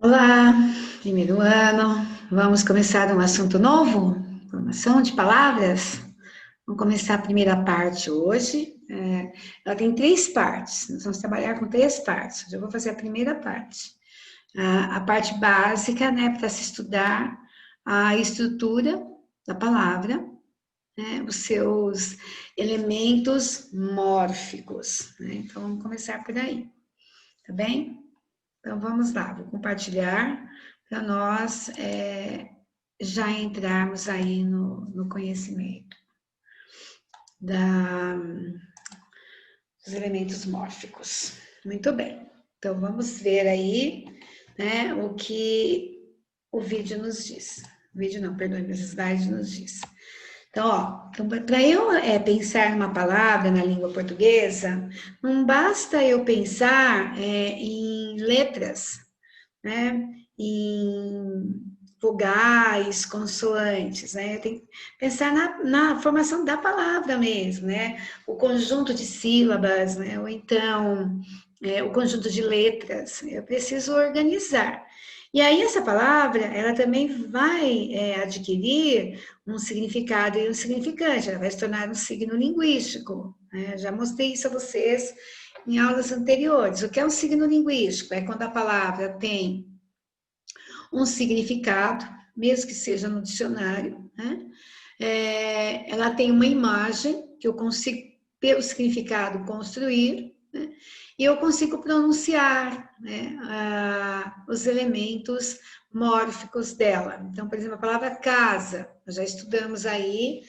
Olá, primeiro ano. Vamos começar um assunto novo? Formação de palavras? Vamos começar a primeira parte hoje. Ela tem três partes. Nós vamos trabalhar com três partes. Hoje eu vou fazer a primeira parte. A parte básica, né, para se estudar a estrutura da palavra, né, os seus elementos mórficos, né? Então, vamos começar por aí, tá bem? Então, vamos lá, vou compartilhar para nós já entrarmos aí no conhecimento dos elementos mórficos. Muito bem. Então, vamos ver aí, né, o que o vídeo nos diz. O vídeo não, perdoe, mas o slide nos diz. Então, então, para eu pensar uma palavra na língua portuguesa, não basta eu pensar em letras, né? Em vogais, consoantes, né? Eu tenho que pensar na formação da palavra mesmo, né? O conjunto de sílabas, né? Ou então o conjunto de letras. Eu preciso organizar. E aí essa palavra, ela também vai adquirir um significado e um significante. Ela vai se tornar um signo linguístico, né? Já mostrei isso a vocês em aulas anteriores. O que é um signo linguístico? É quando a palavra tem um significado, mesmo que seja no dicionário, né? Ela tem uma imagem que eu consigo, pelo significado, construir, né? E eu consigo pronunciar, né, os elementos mórficos dela. Então, por exemplo, a palavra casa, nós já estudamos aí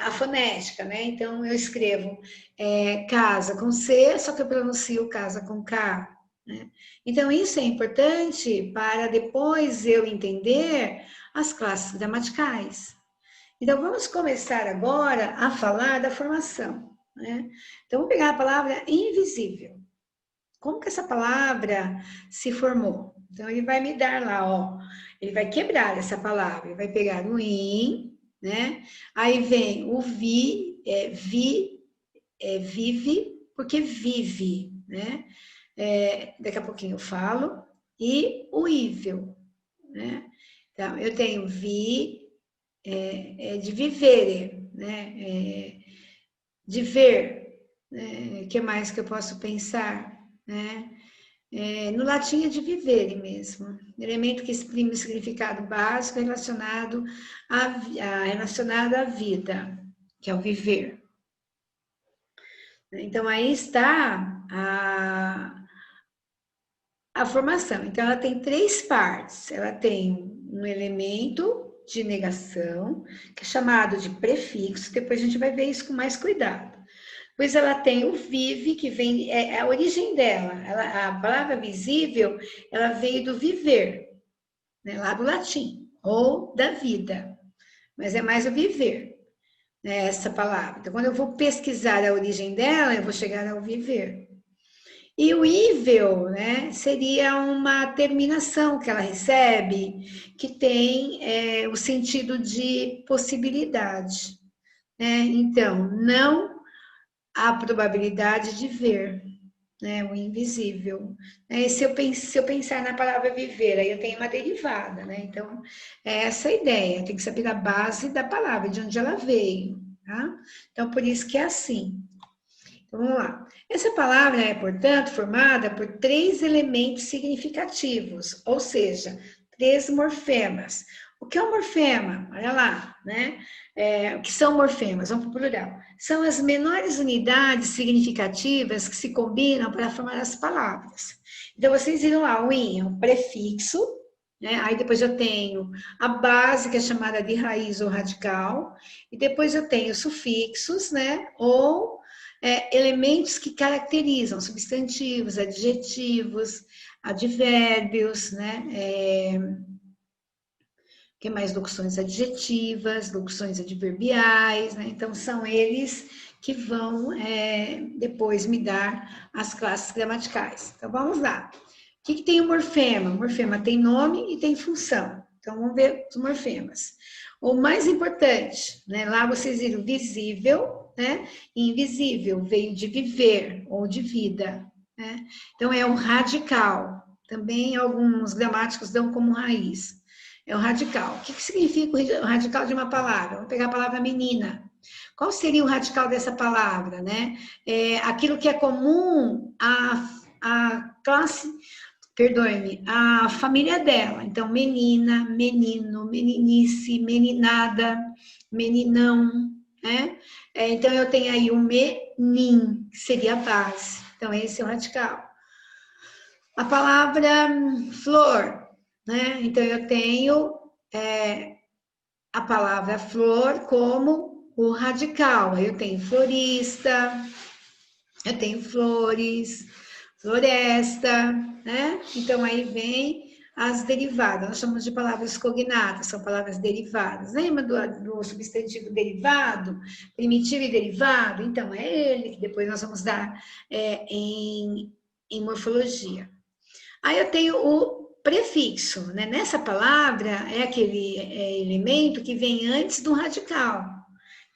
a fonética, né? Então, eu escrevo casa com C, só que eu pronuncio casa com K, né? Então, isso é importante para depois eu entender as classes gramaticais. Então, vamos começar agora a falar da formação, né? Então, vamos pegar a palavra invisível. Como que essa palavra se formou? Então, ele vai me dar lá, ó, ele vai quebrar essa palavra, ele vai pegar o in, né? Aí vem o vive, porque vive, né? Daqui a pouquinho eu falo, e o ível, né? Então, eu tenho de vivere, né? De ver, né? O que mais que eu posso pensar, né? No latim é de vivere mesmo, elemento que exprime o significado básico relacionado à vida, que é o viver. Então, aí está a formação. Então, ela tem três partes. Ela tem um elemento de negação, que é chamado de prefixo. Depois a gente vai ver isso com mais cuidado. Pois ela tem o vive, que vem, é a origem dela. A palavra visível, ela veio do viver, né, lá do latim, ou da vida. Mas é mais o viver, né, essa palavra. Então, quando eu vou pesquisar a origem dela, eu vou chegar ao viver. E o ível, né, seria uma terminação que ela recebe, que tem o sentido de possibilidade, né? Então, não há probabilidade de ver, né, o invisível. Se eu pensar na palavra viver, aí eu tenho uma derivada, né? Então, é essa a ideia, tem que saber a base da palavra, de onde ela veio, tá? Então, por isso que é assim. Então, vamos lá. Essa palavra é, portanto, formada por três elementos significativos, ou seja, três morfemas. O que é um morfema? Olha lá, né? O que são morfemas? Vamos para o plural. São as menores unidades significativas que se combinam para formar as palavras. Então, vocês viram lá, o in é um prefixo, né? Aí depois eu tenho a base, que é chamada de raiz ou radical, e depois eu tenho sufixos, né? Ou elementos que caracterizam substantivos, adjetivos, advérbios, né? Que mais? Locuções adjetivas, locuções adverbiais, né? Então, são eles que vão depois me dar as classes gramaticais. Então, vamos lá. O que tem o morfema? O morfema tem nome e tem função. Então, vamos ver os morfemas. O mais importante, né? Lá vocês viram visível, né? Invisível veio de viver ou de vida, né? Então, é um radical. Também alguns gramáticos dão como raiz. É o radical. O que significa o radical de uma palavra? Vamos pegar a palavra menina. Qual seria o radical dessa palavra, né? É aquilo que é comum à classe, perdoe-me, à família dela. Então, menina, menino, meninice, meninada, meninão, né? Então, eu tenho aí o menin, que seria a base. Então, esse é o radical. A palavra flor, né? Então, eu tenho a palavra flor como o radical. Eu tenho florista, eu tenho flores, floresta, né? Então, aí vem as derivadas. Nós chamamos de palavras cognatas, são palavras derivadas. Lembra do substantivo derivado? Primitivo e derivado? Então, é ele que depois nós vamos dar em morfologia. Aí eu tenho o prefixo, né? Nessa palavra é aquele elemento que vem antes do radical.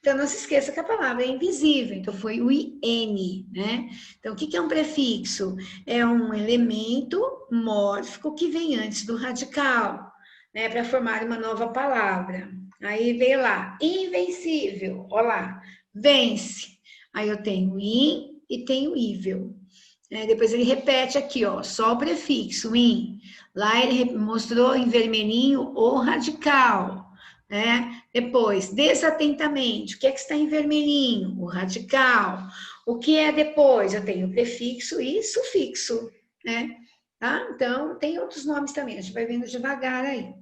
Então, não se esqueça que a palavra é invisível, então foi o IN, né? Então, o que é um prefixo? É um elemento mórfico que vem antes do radical, né? Para formar uma nova palavra. Aí veio lá, invencível, olha lá, vence. Aí eu tenho in e tenho ível. Depois ele repete aqui, ó, só o prefixo, in. Lá ele mostrou em vermelhinho o radical, né? Depois, desatentamente, o que é que está em vermelhinho? O radical. O que é depois? Eu tenho prefixo e sufixo, né? Tá? Então, tem outros nomes também, a gente vai vendo devagar aí.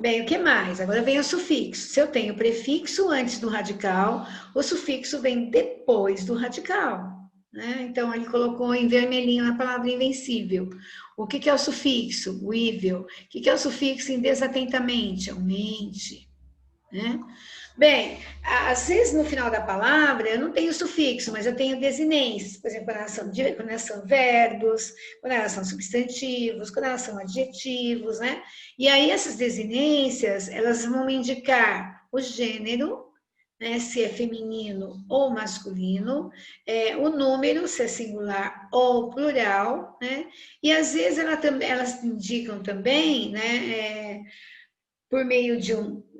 Bem, o que mais? Agora vem o sufixo. Se eu tenho prefixo antes do radical, o sufixo vem depois do radical. Né? Então, ele colocou em vermelhinho a palavra invencível. O que é o sufixo? O ível. O que é o sufixo em desatentamente? Aumente. Né? Bem, às vezes no final da palavra eu não tenho sufixo, mas eu tenho desinências. Por exemplo, quando elas são verbos, quando elas são substantivos, quando elas são adjetivos, né? E aí essas desinências, elas vão indicar o gênero, né, se é feminino ou masculino, o número, se é singular ou plural, né? E às vezes elas indicam também, né, por meio de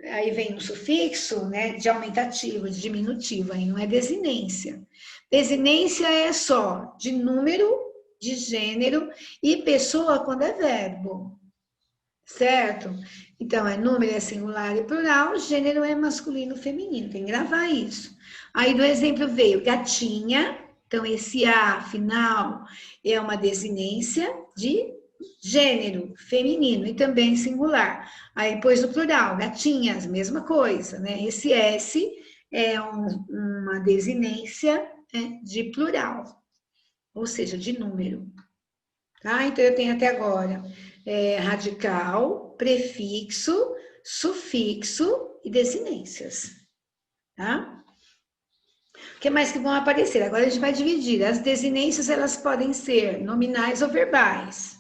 aí vem um sufixo, né, de aumentativo, de diminutivo, aí não é desinência. Desinência é só de número, de gênero e pessoa quando é verbo, certo? Então, número é singular e plural, gênero é masculino e feminino, tem que gravar isso. Aí do exemplo veio gatinha, então esse A final é uma desinência de gênero feminino e também singular. Aí depois o plural, gatinhas, mesma coisa, né? Esse S é uma desinência, né, de plural, ou seja, de número. Tá? Então eu tenho até agora radical, prefixo, sufixo e desinências. Tá? O que mais que vão aparecer? Agora a gente vai dividir. As desinências, elas podem ser nominais ou verbais.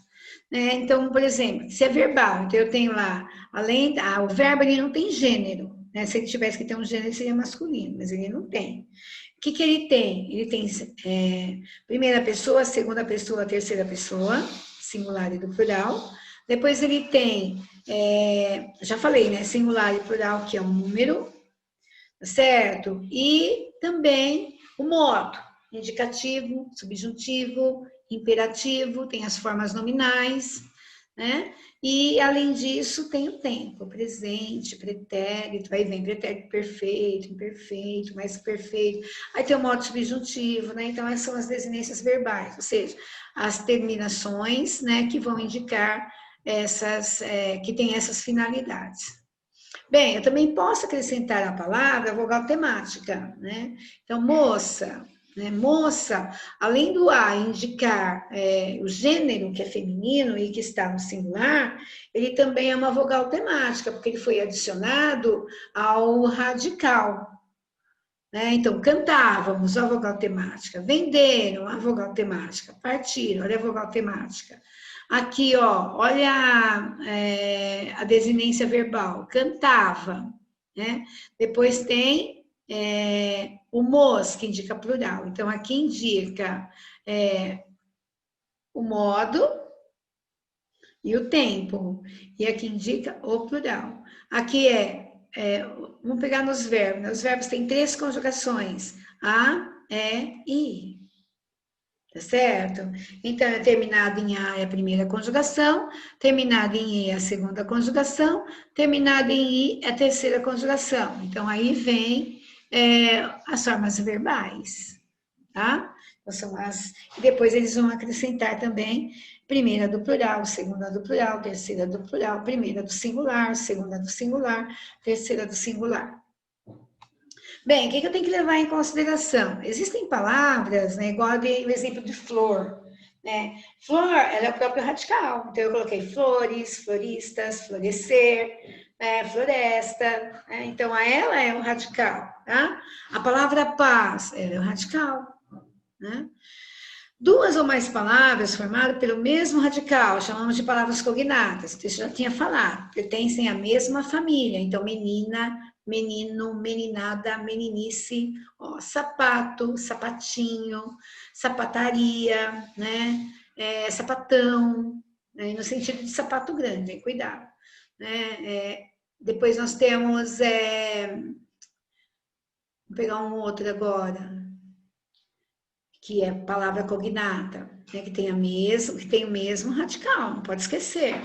Né? Então, por exemplo, se é verbal, então eu tenho lá, o verbo ele não tem gênero. Né? Se ele tivesse que ter um gênero, seria masculino, mas ele não tem. O que ele tem? Ele tem primeira pessoa, segunda pessoa, terceira pessoa, singular e do plural. Depois ele tem, já falei, né? Singular e plural, que é um número, certo? E também o modo, indicativo, subjuntivo, imperativo, tem as formas nominais, né? E, além disso, tem o tempo, presente, pretérito, aí vem pretérito perfeito, imperfeito, mais perfeito, aí tem o modo subjuntivo, né? Então, essas são as desinências verbais, ou seja, as terminações, né, que vão indicar que tem essas finalidades. Bem, eu também posso acrescentar a palavra vogal temática, né? Então, moça, né? Moça, além do A indicar o gênero, que é feminino e que está no singular, ele também é uma vogal temática, porque ele foi adicionado ao radical. Né? Então, cantávamos, a vogal temática. Venderam, a vogal temática. Partiram, olha a vogal temática. Aqui, ó, olha a desinência verbal, cantava, né? Depois tem o mos, que indica plural. Então, aqui indica o modo e o tempo. E aqui indica o plural. Aqui vamos pegar nos verbos. Né? Os verbos têm 3 conjugações. A, E e I. Tá certo? Então, é terminado em A é a primeira conjugação, terminado em E é a segunda conjugação, terminado em I é a terceira conjugação. Então, aí vem as formas verbais, tá? Então, são e depois eles vão acrescentar também primeira do plural, segunda do plural, terceira do plural, primeira do singular, segunda do singular, terceira do singular. Bem, o que eu tenho que levar em consideração? Existem palavras, né, igual o exemplo de flor, né? Flor, ela é o próprio radical. Então, eu coloquei flores, floristas, florescer, floresta. Né? Então, ela é o radical, tá? A palavra paz, ela é o radical, né? 2 ou mais palavras formadas pelo mesmo radical, chamamos de palavras cognatas, isso já tinha falado, pertencem à mesma família. Então, menina, menino, meninada, meninice, sapato, sapatinho, sapataria, né? Sapatão, né? No sentido de sapato grande, cuidado. Né? Depois nós temos, vou pegar um outro agora, que é palavra cognata, né, que tem o mesmo radical, não pode esquecer.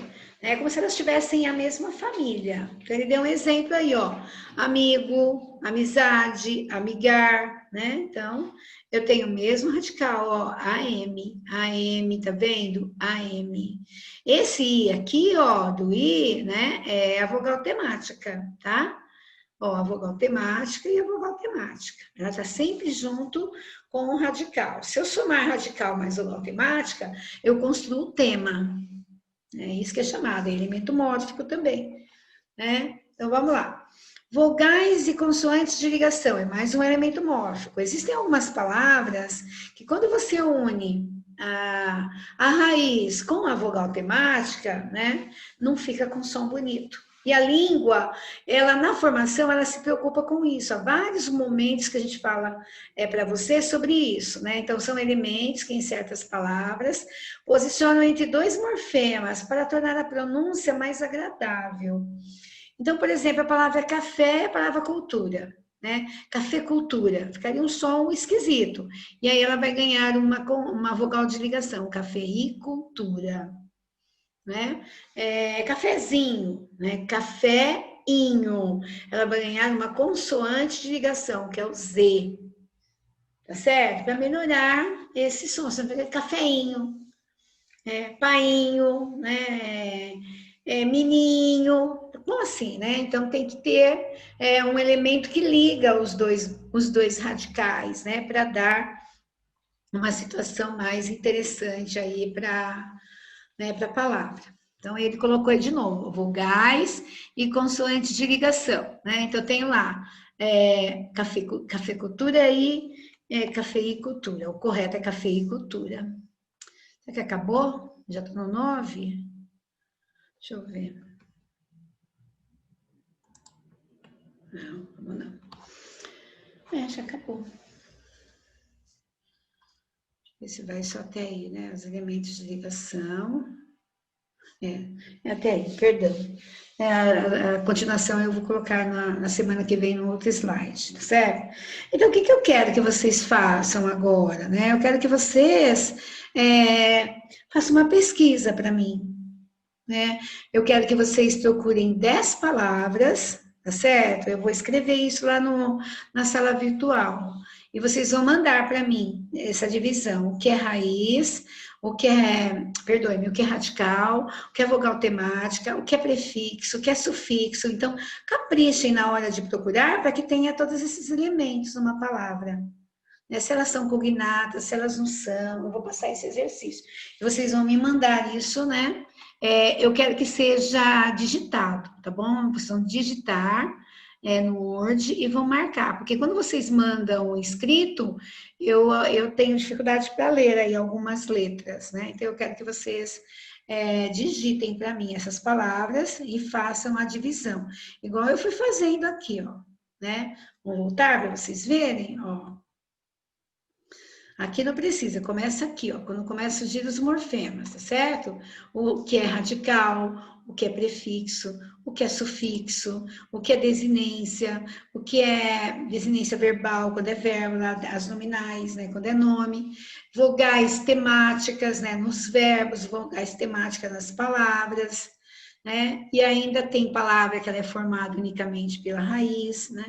É como se elas tivessem a mesma família. Então, ele deu um exemplo aí, ó. Amigo, amizade, amigar, né? Então, eu tenho o mesmo radical, ó, AM, tá vendo? AM. Esse I aqui, ó, do I, né, é a vogal temática, tá? Ó, a vogal temática e a vogal temática. Ela está sempre junto com o radical. Se eu somar radical mais vogal temática, eu construo o tema. É isso que é chamado, é elemento mórfico também. Né? Então, vamos lá. Vogais e consoantes de ligação, é mais um elemento mórfico. Existem algumas palavras que quando você une a raiz com a vogal temática, né, não fica com som bonito. E a língua, ela na formação, ela se preocupa com isso. Há vários momentos que a gente fala para você sobre isso, né? Então, são elementos que em certas palavras posicionam entre 2 morfemas para tornar a pronúncia mais agradável. Então, por exemplo, a palavra café é a palavra cultura, né? Café-cultura, ficaria um som esquisito. E aí ela vai ganhar uma vogal de ligação, café-cultura. Né? Cafezinho, né? Caféinho. Ela vai ganhar uma consoante de ligação, que é o Z. Tá certo? Para melhorar esse som. Você vai ver cafeinho, painho, né? Mininho. Como assim, né? Então tem que ter um elemento que liga os dois radicais, né? Para dar uma situação mais interessante aí para a palavra. Então, ele colocou aí de novo, vogais e consoantes de ligação, né? Então, eu tenho lá cafeicultura e cafeicultura. O correto é cafeicultura. Será que acabou? Já estou no 9? Deixa eu ver. Não. Já acabou. Esse vai só até aí, né? Os elementos de ligação. Até aí, perdão. A continuação eu vou colocar na semana que vem no outro slide, tá certo? Então, o que eu quero que vocês façam agora, né? Eu quero que vocês façam uma pesquisa para mim, né? Eu quero que vocês procurem 10 palavras, tá certo? Eu vou escrever isso lá na sala virtual. E vocês vão mandar para mim essa divisão, o que é raiz, o que é radical, o que é vogal temática, o que é prefixo, o que é sufixo. Então, caprichem na hora de procurar para que tenha todos esses elementos numa palavra. Se elas são cognatas, se elas não são, eu vou passar esse exercício. E vocês vão me mandar isso, né? Eu quero que seja digitado, tá bom? Vocês vão digitar no Word e vão marcar, porque quando vocês mandam escrito, eu tenho dificuldade para ler aí algumas letras, né? Então, eu quero que vocês digitem para mim essas palavras e façam a divisão, igual eu fui fazendo aqui, ó, né? Vou voltar para vocês verem, ó. Aqui não precisa, começa aqui, ó, quando começa os giros morfemas, tá certo? O que é radical, o que é prefixo, o que é sufixo, o que é desinência, o que é desinência verbal, quando é verbo, as nominais, né, quando é nome, vogais temáticas, né, nos verbos, vogais temáticas nas palavras, né? E ainda tem palavra que ela é formada unicamente pela raiz, né?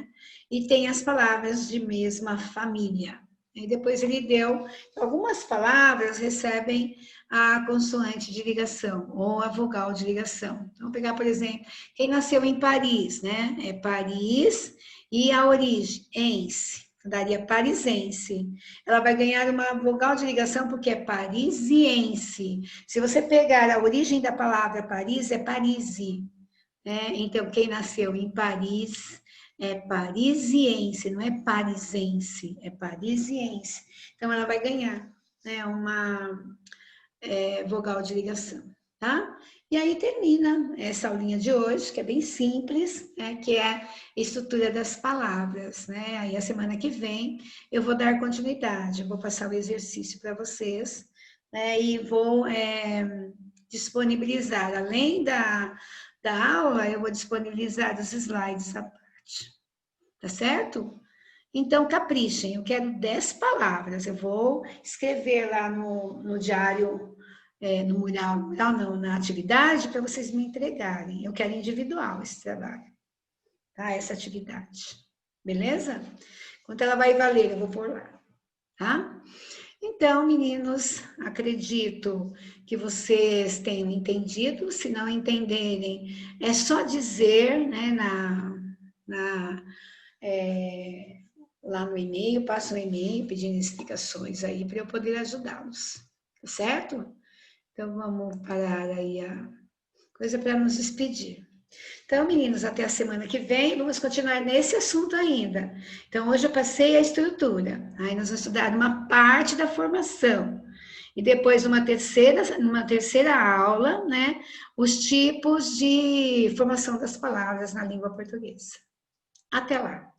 E tem as palavras de mesma família. E depois ele deu, algumas palavras recebem a consoante de ligação ou a vogal de ligação. Então, vou pegar, por exemplo, quem nasceu em Paris, né? É Paris e a origem, ense, daria parisense. Ela vai ganhar uma vogal de ligação porque é parisiense. Se você pegar a origem da palavra Paris, é Parisi, né? Então, quem nasceu em Paris é parisiense, não é parisense, é parisiense. Então, ela vai ganhar, né, uma vogal de ligação, tá? E aí termina essa aulinha de hoje, que é bem simples, né, que é a estrutura das palavras, né? Aí a semana que vem eu vou dar continuidade, eu vou passar o exercício para vocês, né, e vou disponibilizar, além da aula, eu vou disponibilizar os slides à parte, tá certo? Então, caprichem, eu quero 10 palavras, eu vou escrever lá no diário, no mural não, na atividade, para vocês me entregarem. Eu quero individual esse trabalho, tá? Essa atividade, beleza? Quanto ela vai valer, eu vou pôr lá, tá? Então, meninos, acredito que vocês tenham entendido. Se não entenderem, é só dizer, né, lá no e-mail, passa um e-mail pedindo explicações aí para eu poder ajudá-los, tá certo? Então, vamos parar aí a coisa para nos despedir. Então, meninos, até a semana que vem, vamos continuar nesse assunto ainda. Então, hoje eu passei a estrutura, aí nós vamos estudar uma parte da formação. E depois, numa terceira aula, né, os tipos de formação das palavras na língua portuguesa. Até lá!